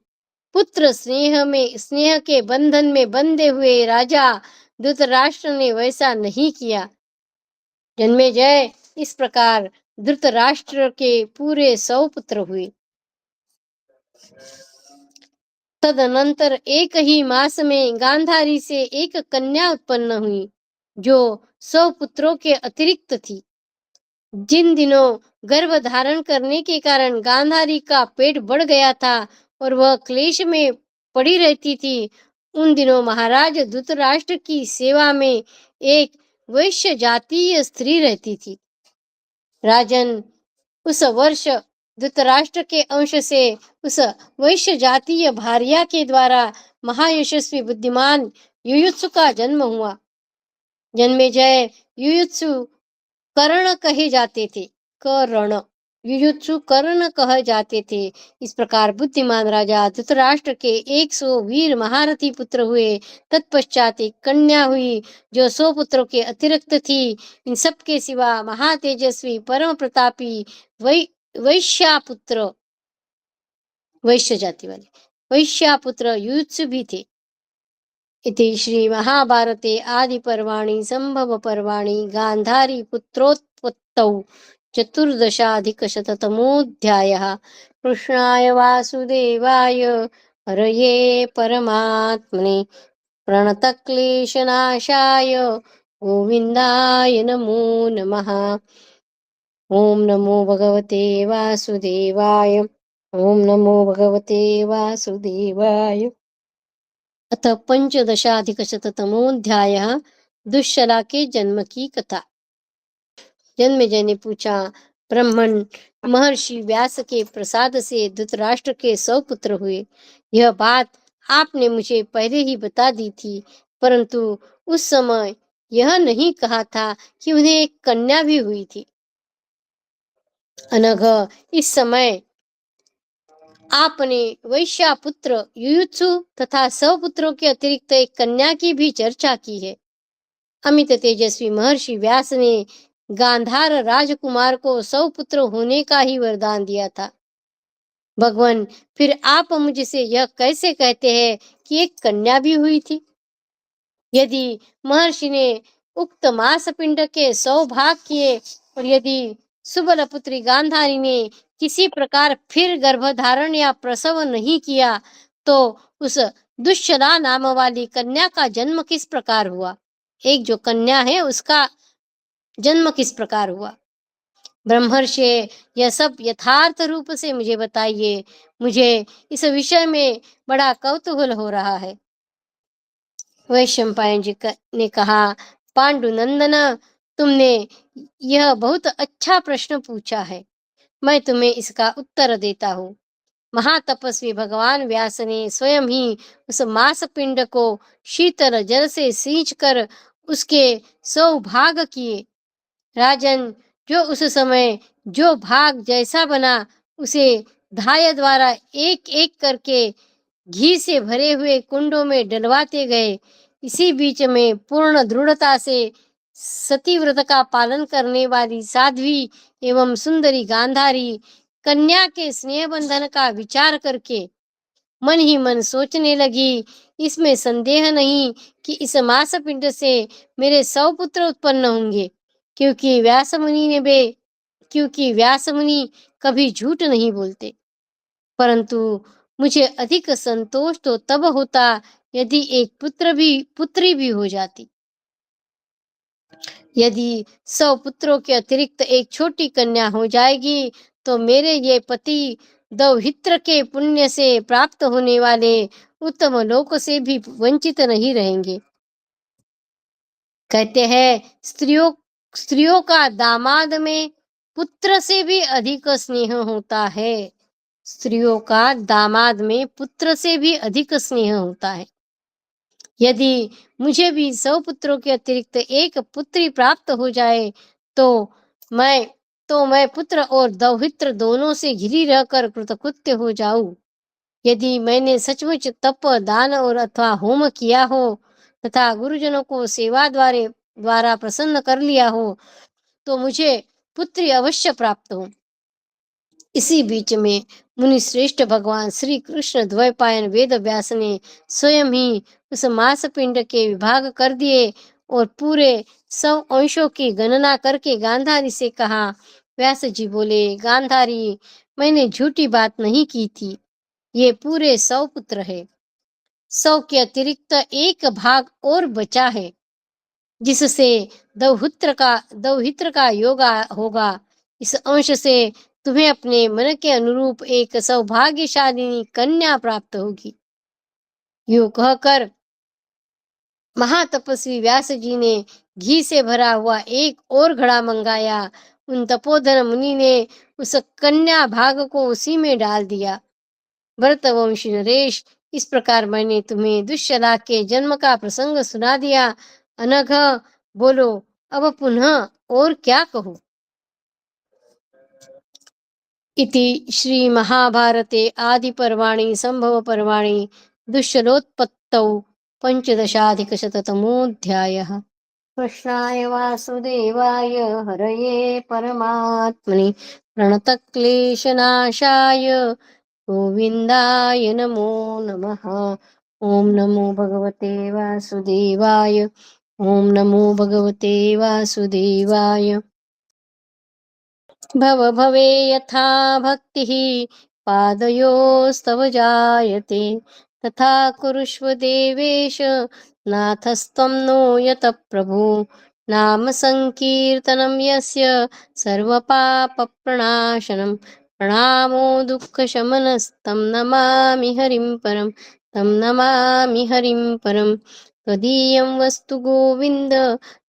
S1: पुत्र स्नेह के बंधन में बंधे हुए राजा धृतराष्ट्र ने वैसा नहीं किया। जन्मेजय, इस प्रकार धृतराष्ट्र के पूरे 100 पुत्र हुए। तदनंतर एक ही मास में गांधारी से एक कन्या उत्पन्न हुई जो 100 पुत्रों के अतिरिक्त थी। जिन दिनों गर्भ धारण करने के कारण गांधारी का पेट बढ़ गया था और वह क्लेश में पड़ी रहती थी, उन दिनों महाराज धृतराष्ट्र की सेवा में एक वैश्य जातीय स्त्री रहती थी। राजन, उस वर्ष धृतराष्ट्र के अंश से उस वैश्य जातीय भार्या के द्वारा महायशस्वी बुद्धिमान युयुत्सु का जन्म हुआ। जन्मेजय, युयुत्सु कर्ण कहे जाते थे। कर्ण, युयुत्सु कर्ण कहे जाते थे। इस प्रकार बुद्धिमान राजा धृतराष्ट्र के 100 वीर महारथी पुत्र हुए। तत्पश्चात एक कन्या हुई जो 100 पुत्रों के अतिरिक्त थी। इन सब के सिवा महातेजस्वी परम प्रतापी वैश्यापुत्र, वैश्य जाति वाले वैश्यापुत्र युयुत्सु भी थे। इति श्री महाभारते आदि पर्वाणि संभव पर्वाणि गांधारी पुत्रोत्पत्तौ चतुर्दशाधिकशततमोऽध्यायः। कृष्णाय वासुदेवाय हरये परमात्मने प्रणतक्लेशनाशाय गोविन्दाय नमो नमः। ओम नमो भगवते वासुदेवाय। ओम नमो भगवते वासुदेवाय। अतः 15अधिकशततमोऽध्यायः। दुश्शला के जन्म की कथा। जन्मेजय ने पूछा, ब्राह्मण, महर्षि व्यास के प्रसाद से धृतराष्ट्र के 100 पुत्र हुए। यह बात आपने मुझे पहले ही बता दी थी, परंतु उस समय यह नहीं कहा था कि उन्हें एक कन्या भी हुई थी। अनघ, इस समय आपने वैश्यापुत्र युयुत्सु तथा 100 पुत्रों के अतिरिक्त एक कन्या की भी चर्चा की है। अमित तेजस्वी महर्षि व्यास ने गांधार राजकुमार को 100 पुत्र होने का ही वरदान दिया था। भगवान, फिर आप मुझसे यह कैसे कहते हैं कि एक कन्या भी हुई थी? यदि महर्षि ने उक्त मास पिंड के 100 भाग किए और यदि सुबल पुत्री गांधारी ने किसी प्रकार फिर गर्भधारण या प्रसव नहीं किया, तो उस दुश्शला नाम वाली कन्या का जन्म किस प्रकार हुआ? एक जो कन्या है उसका जन्म किस प्रकार हुआ? ब्रह्मर्षि, यह सब यथार्थ रूप से मुझे बताइए। मुझे इस विषय में बड़ा कौतूहल हो रहा है। वैशंपायन जी ने कहा, पांडुनंदन, तुमने यह बहुत अच्छा प्रश्न पूछा है। मैं तुम्हें इसका उत्तर देता हूँ। महातपस्वी भगवान व्यास ने स्वयं ही उस मांस पिंड को शीतल जल से सींचकर उसके 100 भाग किए। राजन, जो उस समय जो भाग जैसा बना उसे धाय द्वारा एक एक करके घी से भरे हुए कुंडों में डलवाते गए। इसी बीच में पूर्ण दृढ़ता से सती व्रत का पालन करने वाली साध्वी एवं सुंदरी गांधारी कन्या के स्नेह बंधन का विचार करके मन ही मन सोचने लगी, इसमें संदेह नहीं कि इस मास पिंड से मेरे 100 पुत्र उत्पन्न होंगे, क्योंकि व्यास मुनि कभी झूठ नहीं बोलते। परंतु मुझे अधिक संतोष तो तब होता यदि एक पुत्री भी हो जाती। यदि 100 पुत्रों के अतिरिक्त एक छोटी कन्या हो जाएगी तो मेरे ये पति दौहित्र के पुण्य से प्राप्त होने वाले उत्तम लोक से भी वंचित नहीं रहेंगे। कहते हैं, स्त्रियों का दामाद में पुत्र से भी अधिक स्नेह होता है। स्त्रियों का दामाद में पुत्र से भी अधिक स्नेह होता है। यदि मुझे भी 100 पुत्रों के अतिरिक्त एक पुत्री प्राप्त हो जाए तो मैं पुत्र और दौहित्र दोनों से घिरी रहकर कृतकृत्य हो जाऊं। यदि मैंने सचमुच तप, दान और अथवा होम किया हो तथा गुरुजनों को सेवा द्वारा प्रसन्न कर लिया हो तो मुझे पुत्री अवश्य प्राप्त हो। इसी बीच में मुनि श्रेष्ठ भगवान श्री कृष्ण द्वैपायन वेद व्यास ने स्वयं ही उस मांस पिंड के विभाग कर दिए और पूरे 100 अंशों की गणना करके गांधारी से कहा। व्यास जी बोले, गांधारी, मैंने झूठी बात नहीं की थी। ये पूरे 100 पुत्र है। 100 के अतिरिक्त एक भाग और बचा है जिससे दौहित्र का योगा होगा। इस अंश से तुम्हें अपने मन के अनुरूप एक सौभाग्यशालिनी कन्या प्राप्त होगी। यूं कहकर महातपस्वी व्यास जी ने घी से भरा हुआ एक और घड़ा मंगाया। उन तपोधन मुनि ने उस कन्या भाग को उसी में डाल दिया। भरतवंशी नरेश, इस प्रकार मैंने तुम्हें दुष्यला के जन्म का प्रसंग सुना दिया। अनघ, बोलो अब पुनः और क्या कहूँ। इति श्री महाभारते आदि पर्वाणि संभव पर्वाणि दुष्यलोत्पत्तौ पंचदशाधिकशततमोऽध्यायः। कृष्णाय वासुदेवाय हरये परमात्मने प्रणतक्लेशनाशाय गोविन्दाय नमो नमः। ओम नमो भगवते वासुदेवाय। ओम नमो भगवते वासुदेवाय। भव भवे यथा भक्तिः पादयोस्तव जायते तथा कुरुष्व देवेश नाथस्त्वं नो यतः प्रभो। नाम संकीर्तनं यस्य सर्वपापप्रणाशनं प्रणामो दुःखशमनस्तं नमामि हरिं परं। तं नमामि हरिं परं। त्वदीयं वस्तु गोविन्द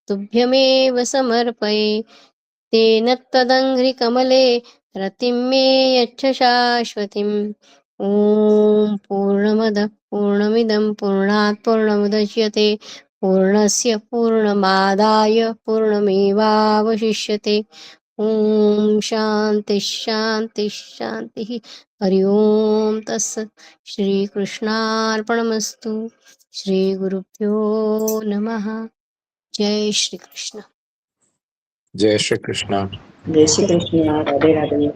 S1: तुभ्यमेव समर्पये। तेन त्वदङ्घ्रिकमले रतिं मे यच्छ शाश्वतीम्। ॐ पूर्णमदः पूर्णमिदं पूर्णात् पूर्णमुदच्यते पूर्णस्य पूर्णमादाय पूर्णमेवावशिष्यते। ॐ शान्तिः शान्तिः शान्तिः। हरि ओम तत्सत्। श्रीकृष्णार्पणमस्तु। श्रीगुरुभ्यो नमः। जय श्री कृष्ण।
S2: जय श्री कृष्ण।
S3: जय श्री कृष्ण। राधे राधे।